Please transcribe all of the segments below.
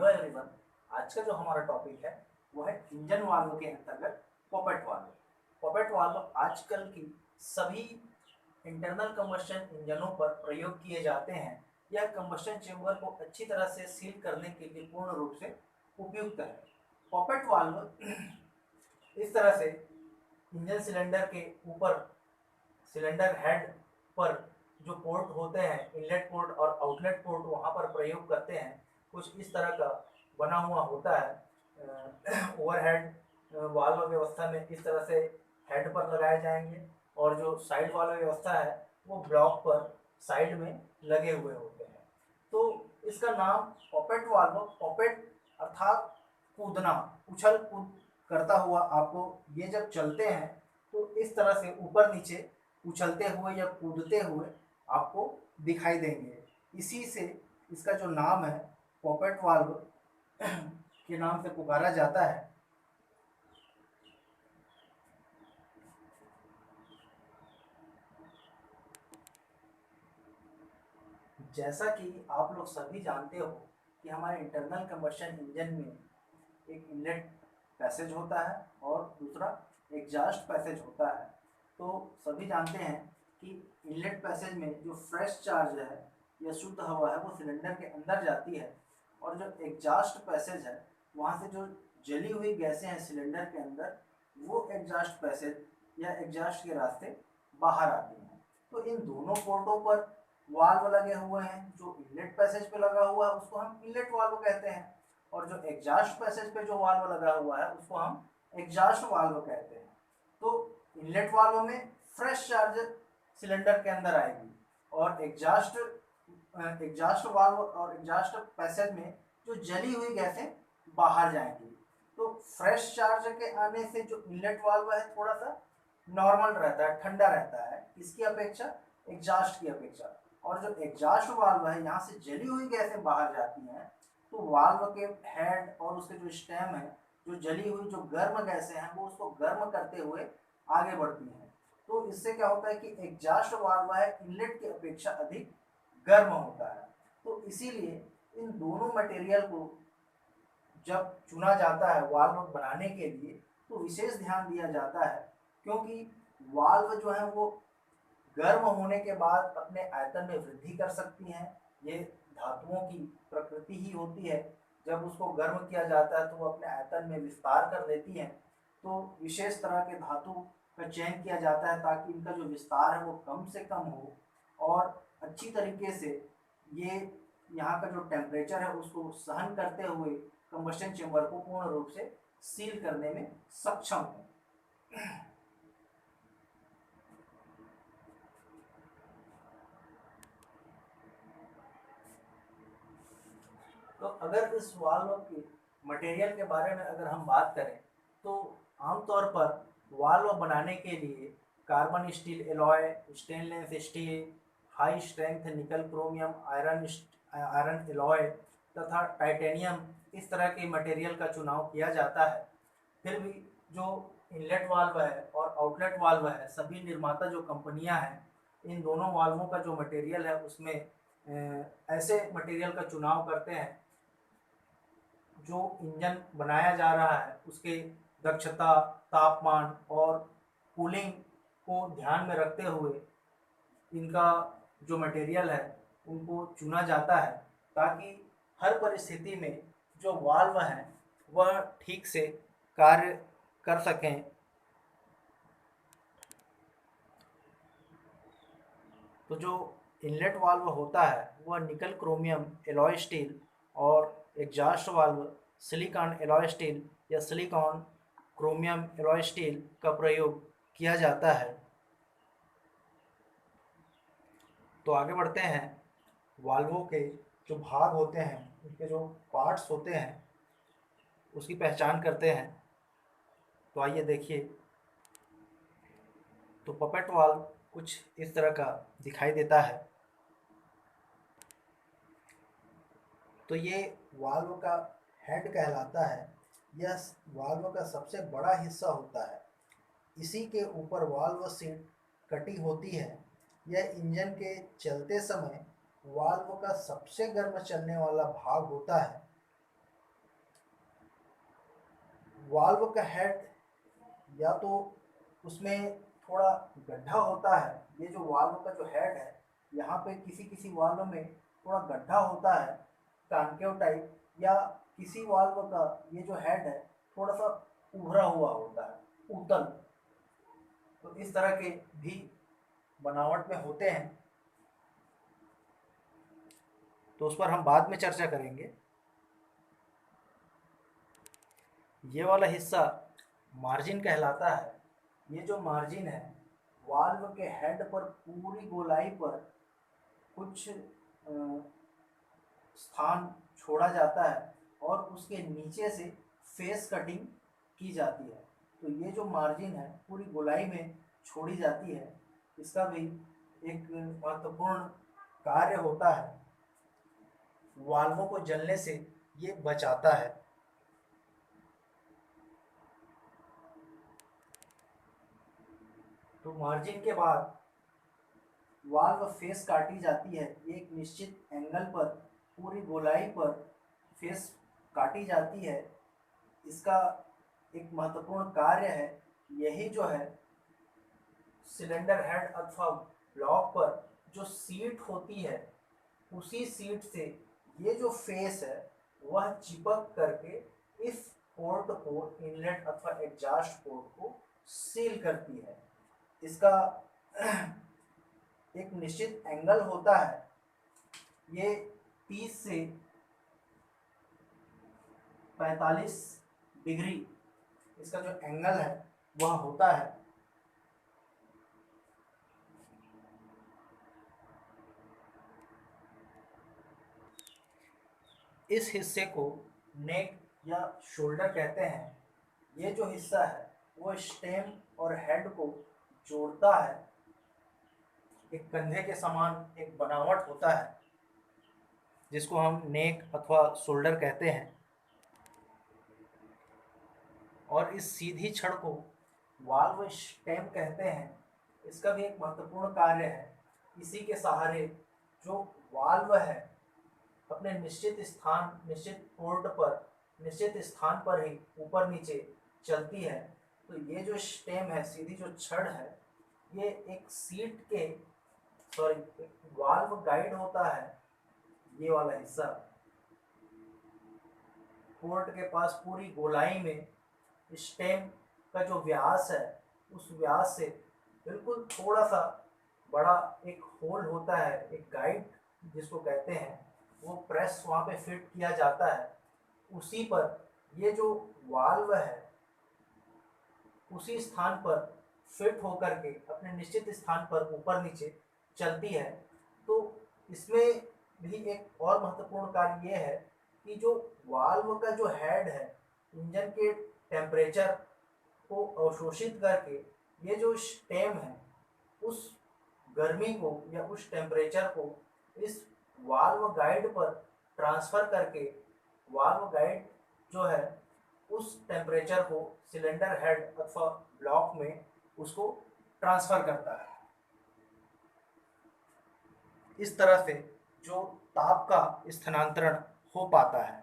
Hello everyone. आज का जो हमारा टॉपिक है वो है इंजन वाल्व के अंतर्गत पॉपेट वाल्व। पॉपेट वाल्व आजकल की सभी इंटरनल कंबस्शन इंजनों पर प्रयोग किए जाते हैं। यह कंबस्शन चेंबर को अच्छी तरह से सील करने के लिए पूर्ण रूप से उपयुक्त है। पॉपेट वाल्व इस तरह से इंजन सिलेंडर के ऊपर सिलेंडर हेड पर जो पोर्ट होते हैं, इनलेट पोर्ट और आउटलेट पोर्ट, वहाँ पर प्रयोग करते हैं। कुछ इस तरह का बना हुआ होता है। ओवरहेड वाल्व व्यवस्था में इस तरह से हेड पर लगाए जाएंगे और जो साइड वाल्व व्यवस्था है वो ब्लॉक पर साइड में लगे हुए होते हैं। तो इसका नाम पॉपेट वाल्व, पॉपेट अर्थात कूदना, उछल कूद करता हुआ आपको ये जब चलते हैं तो इस तरह से ऊपर नीचे उछलते हुए या कूदते हुए आपको दिखाई देंगे। इसी से इसका जो नाम है पॉपेट वाल्व के नाम से पुकारा जाता है। जैसा कि आप लोग सभी जानते हो कि हमारे इंटरनल कंबशन इंजन में एक इनलेट पैसेज होता है और दूसरा एग्जॉस्ट पैसेज होता है। तो सभी जानते हैं कि इनलेट पैसेज में जो फ्रेश चार्ज है या शुद्ध हवा है वो सिलेंडर के अंदर जाती है, और जो एग्जॉस्ट पैसेज है वहाँ से जो जली हुई गैसें हैं सिलेंडर के अंदर, वो एग्जॉस्ट पैसेज या एग्जॉस्ट के रास्ते बाहर आती हैं। तो इन दोनों पोर्टों पर वाल्व लगे हुए हैं। जो इनलेट पैसेज पे लगा हुआ है उसको हम इनलेट वाल्व कहते हैं, और जो एग्जॉस्ट पैसेज पे जो वाल्व लगा हुआ है उसको हम एग्जॉस्ट वाल्व कहते हैं। तो इनलेट वाल्व में फ्रेश चार्ज सिलेंडर के अंदर आएगी, और एग्जॉस्ट वाल्व और एग्जॉस्ट पैसेज में जो जली हुई गैसें बाहर जाएंगी। तो फ्रेश चार्ज के आने से जो इनलेट वाल्व है थोड़ा सा नॉर्मल रहता है, ठंडा रहता है इसकी अपेक्षा, एग्जॉस्ट की अपेक्षा। और जो एग्जॉस्ट वाल्व है यहाँ से जली हुई गैसें बाहर जाती हैं, तो वाल्व के हेड और उसके जो स्टेम है, जो जली हुई जो गर्म गैसें हैं वो उसको गर्म करते हुए आगे बढ़ती हैं। तो इससे क्या होता है कि एग्जॉस्ट वाल्व है इनलेट की अपेक्षा अधिक गर्म होता है। तो इसीलिए इन दोनों मटेरियल को जब चुना जाता है वाल्व बनाने के लिए तो विशेष ध्यान दिया जाता है, क्योंकि वाल्व जो है वो गर्म होने के बाद अपने आयतन में वृद्धि कर सकती हैं। ये धातुओं की प्रकृति ही होती है, जब उसको गर्म किया जाता है तो वो अपने आयतन में विस्तार कर लेती हैं। तो विशेष तरह के धातु का चयन किया जाता है ताकि इनका जो विस्तार है वो कम से कम हो और अच्छी तरीके से ये यहाँ का जो टेम्परेचर है उसको सहन करते हुए कंबस्शन चेंबर को पूर्ण रूप से सील करने में सक्षम हो। तो अगर इस वाल्व के मटेरियल के बारे में अगर हम बात करें तो आमतौर पर वाल्व बनाने के लिए carbon steel alloy, stainless steel, high strength निकल क्रोमियम, आयरन एलॉय तथा टाइटेनियम, इस तरह के मटेरियल का चुनाव किया जाता है। फिर भी जो इनलेट वाल्व है और आउटलेट वाल्व है, सभी निर्माता जो कंपनियां हैं, इन दोनों वाल्वों का जो मटेरियल है उसमें ऐसे मटेरियल का चुनाव करते हैं जो इंजन बनाया जा रहा है उसके दक्षता, तापमान और कूलिंग को ध्यान में रखते हुए इनका जो मटेरियल है उनको चुना जाता है, ताकि हर परिस्थिति में जो वाल्व हैं वह ठीक से कार्य कर सकें। तो जो इनलेट वाल्व होता है वह निकल क्रोमियम एलॉय स्टील, और exhaust valve silicon alloy steel या सिलिकॉन क्रोमियम एलॉय स्टील का प्रयोग किया जाता है। तो आगे बढ़ते हैं। वाल्वों के जो भाग होते हैं, उनके जो पार्ट्स होते हैं उसकी पहचान करते हैं। तो आइए देखिए। तो पपेट वाल्व कुछ इस तरह का दिखाई देता है। तो ये वाल्व का हेड कहलाता है। यह वाल्व का सबसे बड़ा हिस्सा होता है। इसी के ऊपर वाल्व सीट कटी होती है। यह इंजन के चलते समय वाल्व का सबसे गर्म चलने वाला भाग होता है। वाल्व का हेड या तो उसमें थोड़ा गड्ढा होता है, ये जो वाल्व का जो हेड है यहाँ पे किसी किसी वाल्व में थोड़ा गड्ढा होता है कॉन्केव टाइप, या किसी वाल्व का ये जो हेड है थोड़ा सा उभरा हुआ होता है उतल। तो इस तरह के भी बनावट में होते हैं, तो उस पर हम बाद में चर्चा करेंगे। ये वाला हिस्सा मार्जिन कहलाता है। ये जो मार्जिन है वाल्व के हेड पर पूरी गोलाई पर कुछ स्थान छोड़ा जाता है और उसके नीचे से फेस कटिंग की जाती है। तो ये जो मार्जिन है पूरी गोलाई में छोड़ी जाती है, इसका भी एक महत्वपूर्ण कार्य होता है, वाल्वों को जलने से ये बचाता है। तो मार्जिन के बाद वाल्व फेस काटी जाती है, एक निश्चित एंगल पर पूरी गोलाई पर फेस काटी जाती है। इसका एक महत्वपूर्ण कार्य है, यही जो है सिलेंडर हेड अथवा ब्लॉक पर जो सीट होती है उसी सीट से ये जो फेस है वह चिपक करके इस पोर्ट को, इनलेट अथवा एग्जॉस्ट पोर्ट को सील करती है। इसका एक निश्चित एंगल होता है, ये 30 से 45 डिग्री इसका जो एंगल है वह होता है। इस हिस्से को नेक या शोल्डर कहते हैं। ये जो हिस्सा है वो स्टेम और हेड को जोड़ता है। एक कंधे के समान एक बनावट होता है जिसको हम नेक अथवा शोल्डर कहते हैं, और इस सीधी छड़ को वाल्व स्टेम कहते हैं। इसका भी एक महत्वपूर्ण कार्य है, इसी के सहारे जो वाल्व है अपने निश्चित स्थान, निश्चित पोर्ट पर, निश्चित स्थान पर ही ऊपर नीचे चलती है। तो ये जो स्टेम है, सीधी जो छड़ है, ये एक सीट के, सॉरी, एक वाल्व गाइड होता है। ये वाला हिस्सा पोर्ट के पास पूरी गोलाई में स्टेम का जो व्यास है उस व्यास से बिल्कुल थोड़ा सा बड़ा एक होल होता है, एक गाइड जिसको कहते हैं, वो प्रेस वहाँ पे फिट किया जाता है। उसी पर ये जो वाल्व है उसी स्थान पर फिट होकर के अपने निश्चित स्थान पर ऊपर नीचे चलती है। तो इसमें भी एक और महत्वपूर्ण कार्य ये है कि जो वाल्व का जो हेड है इंजन के टेम्परेचर को अवशोषित करके ये जो स्टेम है उस गर्मी को या उस टेम्परेचर को इस वाल्व गाइड पर ट्रांसफ़र करके वाल्व गाइड जो है उस टेम्परेचर को सिलेंडर हेड अथवा ब्लॉक में उसको ट्रांसफ़र करता है। इस तरह से जो ताप का स्थानांतरण हो पाता है।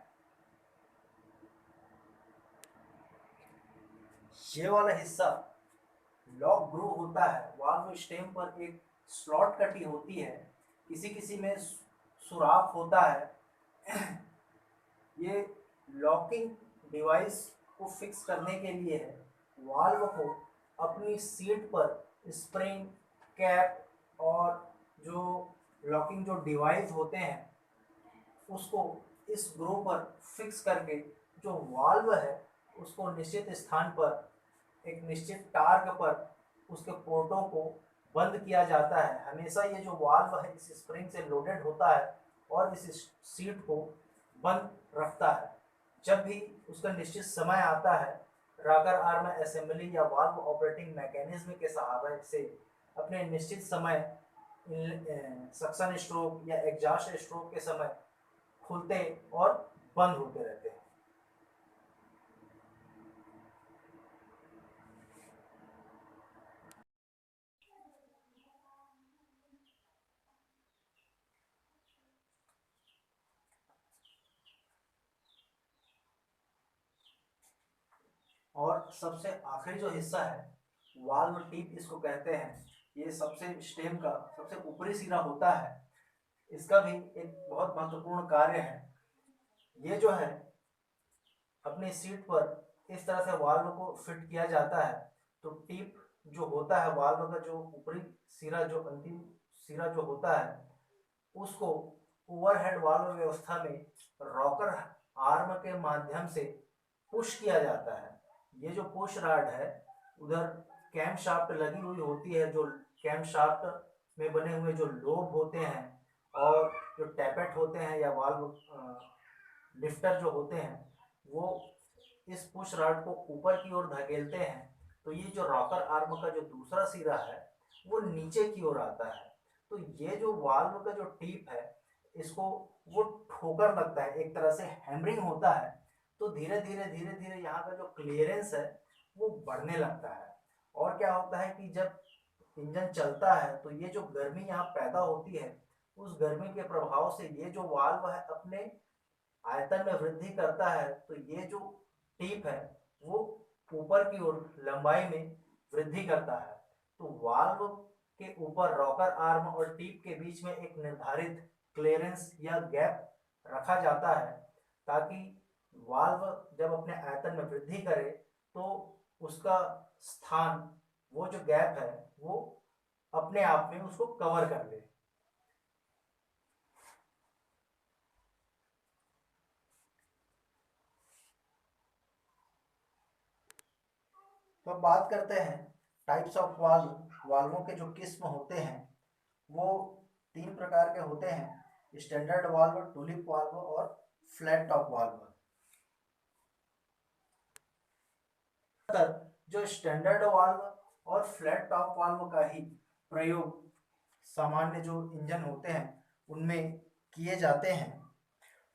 ये वाला हिस्सा लॉक ग्रूव होता है। वाल्व स्टेम पर एक स्लॉट कटी होती है, किसी किसी में सुराख होता है। ये लॉकिंग डिवाइस को फिक्स करने के लिए है। वाल्व को अपनी सीट पर स्प्रिंग, कैप और जो लॉकिंग जो डिवाइस होते हैं उसको इस ग्रूव पर फिक्स करके जो वाल्व है उसको निश्चित स्थान पर एक निश्चित टार्क पर उसके पोर्टों को बंद किया जाता है। हमेशा ये जो वाल्व है इस स्प्रिंग से लोडेड होता है और इस सीट को बंद रखता है। जब भी उसका निश्चित समय आता है, रॉकर आर्म असेंबली या वाल्व ऑपरेटिंग मैकेनिज्म के सहारे से अपने निश्चित समय सक्शन स्ट्रोक या एग्जॉस्ट स्ट्रोक के समय खुलते और बंद होते रहते हैं। और सबसे आखिरी जो हिस्सा है वाल्व टिप इसको कहते हैं, ये सबसे स्टेम का सबसे ऊपरी सिरा होता है, इसका भी एक बहुत महत्वपूर्ण कार्य है। ये जो है अपनी सीट पर इस तरह से वाल्व को फिट किया जाता है, तो टिप जो होता है वाल्व का जो ऊपरी सिरा, जो अंतिम सिरा जो होता है, उसको ओवरहेड वाल्व व्यवस्था में रॉकर आर्म के माध्यम से पुश किया जाता है। ये जो पुश रॉड है, उधर कैम शाफ्ट लगी हुई होती है, जो कैम शाफ्ट में बने हुए जो लोब होते हैं और जो टैपेट होते हैं या वाल्व लिफ्टर जो होते हैं, वो इस पुश रॉड को ऊपर की ओर धकेलते हैं। तो ये जो रॉकर आर्म का जो दूसरा सिरा है वो नीचे की ओर आता है। तो ये जो वाल्व का जो टिप है, इसको वो ठोकर लगता है, एक तरह से हैमरिंग होता है, तो धीरे धीरे धीरे धीरे यहाँ का जो क्लियरेंस है वो बढ़ने लगता है। और क्या होता है कि जब इंजन चलता है तो ये जो गर्मी यहाँ पैदा होती है, उस गर्मी के प्रभाव से ये जो वाल्व है अपने आयतन में वृद्धि करता है, तो ये जो टिप है वो ऊपर की ओर लंबाई में वृद्धि करता है। तो वाल्व के ऊपर रॉकर आर्म और टिप के बीच में एक निर्धारित क्लियरेंस या गैप रखा जाता है, ताकि वाल्व जब अपने आयतन में वृद्धि करे तो उसका स्थान, वो जो गैप है वो अपने आप में उसको कवर कर ले। तो अब बात करते हैं टाइप्स ऑफ वाल्व। वाल्वों के जो किस्म होते हैं वो तीन प्रकार के होते हैं, स्टैंडर्ड वाल्व, टुलिप वाल्व और फ्लैट टॉप वाल्व। जो स्टैंडर्ड वाल्व और फ्लैट टॉप वाल्व का ही प्रयोग सामान्य जो इंजन होते हैं उनमें किए जाते हैं।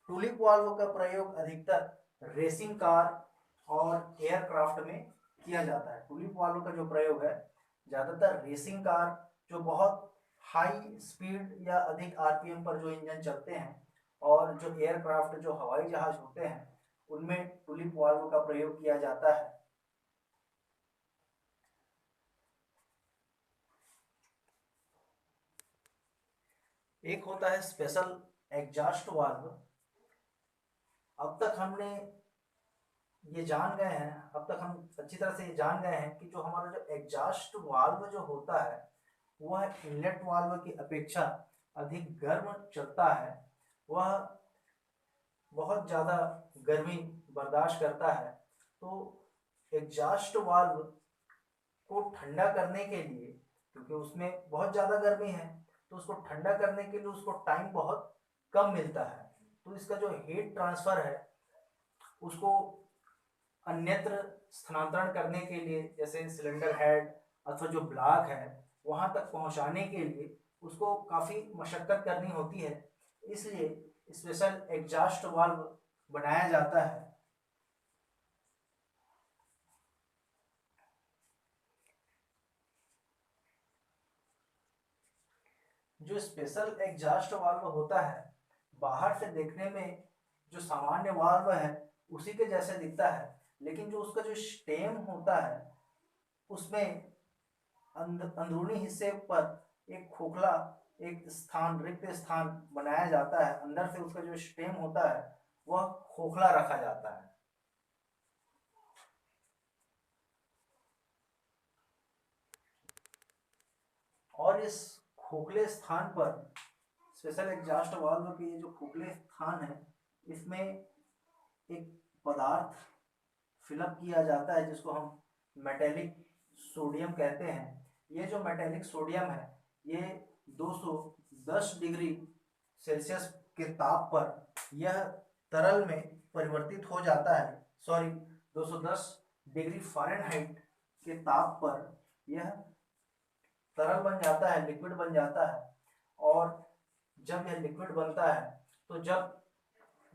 टुलिप वाल्व का प्रयोग अधिकतर रेसिंग कार और एयरक्राफ्ट में किया जाता है। टुलिप वाल्व का जो प्रयोग है ज़्यादातर रेसिंग कार, जो बहुत हाई स्पीड या अधिक आरपीएम पर जो इंजन चलते हैं, और जो एयरक्राफ्ट जो हवाई जहाज होते हैं, उनमें टुलिप वाल्व का प्रयोग किया जाता है। एक होता है स्पेशल एग्जॉस्ट वाल्व। अब तक हमने ये जान गए हैं, अब तक हम अच्छी तरह से ये जान गए हैं कि जो हमारा जो एग्जॉस्ट वाल्व जो होता है वह इनलेट वाल्व की अपेक्षा अधिक गर्म चलता है। वह बहुत ज़्यादा गर्मी बर्दाश्त करता है। तो एग्जॉस्ट वाल्व को ठंडा करने के लिए, क्योंकि उसमें बहुत ज़्यादा गर्मी है, तो उसको ठंडा करने के लिए उसको टाइम बहुत कम मिलता है। तो इसका जो हीट ट्रांसफ़र है उसको अन्यत्र स्थानांतरण करने के लिए, जैसे सिलेंडर हेड अथवा जो ब्लॉक है वहां तक पहुंचाने के लिए उसको काफ़ी मशक्कत करनी होती है, इसलिए स्पेशल एग्जॉस्ट वाल्व बनाया जाता है। जो स्पेशल एग्जॉस्ट वाल्व होता है बाहर से देखने में जो सामान्य वाल्व है उसी के जैसे दिखता है, लेकिन जो उसका जो स्टेम होता है उसमें अंदरूनी हिस्से पर एक खोखला, एक स्थान, रिक्त स्थान बनाया जाता है। अंदर से उसका जो स्टेम होता है वह खोखला रखा जाता है। और इस खोखले स्थान पर स्पेशल एग्जॉस्ट वाल्व के ये जो खोखले स्थान है, इसमें एक पदार्थ फिलअप किया जाता है जिसको हम मेटेलिक सोडियम कहते हैं। ये जो मेटेलिक सोडियम है ये 210 डिग्री सेल्सियस के ताप पर यह तरल में परिवर्तित हो जाता है, सॉरी 210 डिग्री फ़ारेनहाइट के ताप पर यह तरल बन जाता है, लिक्विड बन जाता है। और जब यह लिक्विड बनता है तो जब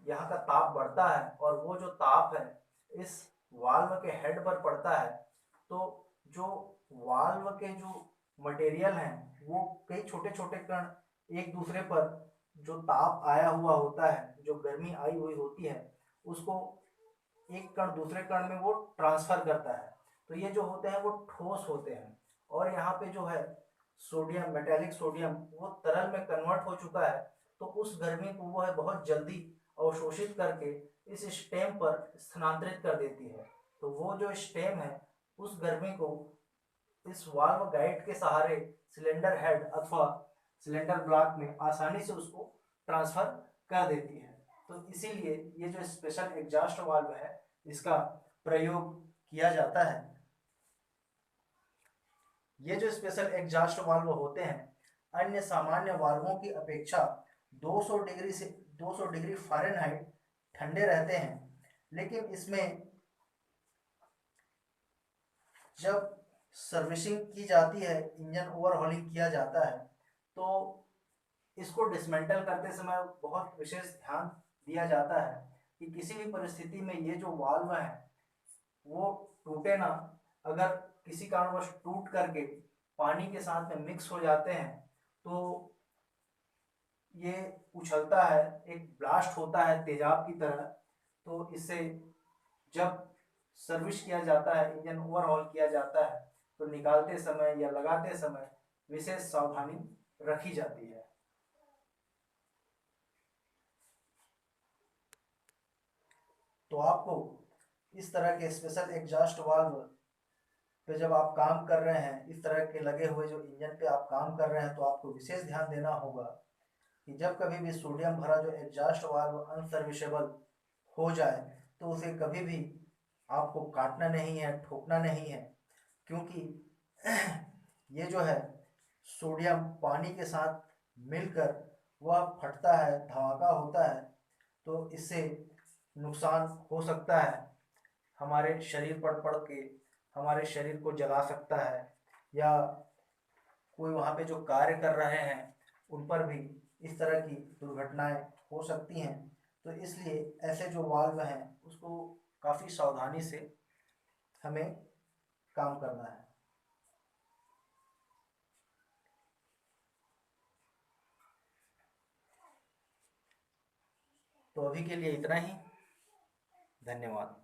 यहाँ का ताप बढ़ता है और वो जो ताप है इस वाल्व के हेड पर पड़ता है, तो जो वाल्व के जो मटेरियल हैं वो कई छोटे छोटे कण एक दूसरे पर जो ताप आया हुआ होता है, जो गर्मी आई हुई होती है, उसको एक कण दूसरे कण में वो ट्रांसफर करता है। तो ये जो होते हैं वो ठोस होते हैं, और यहाँ पे जो है सोडियम, मेटेलिक सोडियम, वो तरल में कन्वर्ट हो चुका है। तो उस गर्मी को वो है बहुत जल्दी अवशोषित करके इस स्टेम पर स्थानांतरित कर देती है। तो वो जो स्टेम है उस गर्मी को इस वाल्व गाइड के सहारे सिलेंडर हेड अथवा सिलेंडर ब्लॉक में आसानी से उसको ट्रांसफर कर देती है। तो इसीलिए ये जो स्पेशल एग्जॉस्ट वाल्व है इसका प्रयोग किया जाता है। ये जो स्पेशल एग्जॉस्ट वाल्व होते हैं अन्य सामान्य वाल्वों की अपेक्षा 200 डिग्री से 200 डिग्री फ़ारेनहाइट ठंडे रहते हैं, लेकिन इसमें जब सर्विसिंग की जाती है, इंजन ओवरहॉलिंग किया जाता है, तो इसको डिसमेंटल करते समय बहुत विशेष ध्यान दिया जाता है कि किसी भी परिस्थिति में ये जो वाल्व है वो टूटे ना। अगर किसी कारणवश टूट करके पानी के साथ में मिक्स हो जाते हैं तो ये उछलता है, एक ब्लास्ट होता है तेजाब की तरह। तो इससे जब सर्विस किया जाता है, इंजन ओवरहॉल किया जाता है, तो निकालते समय या लगाते समय विशेष सावधानी रखी जाती है। तो आपको इस तरह के स्पेशल एग्जॉस्ट वाल्व पे जब आप काम कर रहे हैं, इस तरह के लगे हुए जो इंजन पे आप काम कर रहे हैं, तो आपको विशेष ध्यान देना होगा कि जब कभी भी सोडियम भरा जो एग्जॉस्ट वाल्व अनसर्विसेबल हो जाए तो उसे कभी भी आपको काटना नहीं है, ठोकना नहीं है, क्योंकि ये जो है सोडियम पानी के साथ मिलकर वह फटता है, धमाका होता है। तो इससे नुकसान हो सकता है, हमारे शरीर पर पड़ के हमारे शरीर को जला सकता है, या कोई वहाँ पे जो कार्य कर रहे हैं उन पर भी इस तरह की दुर्घटनाएं हो सकती हैं। तो इसलिए ऐसे जो वाल्व हैं उसको काफ़ी सावधानी से हमें काम करना है। तो अभी के लिए इतना ही। धन्यवाद।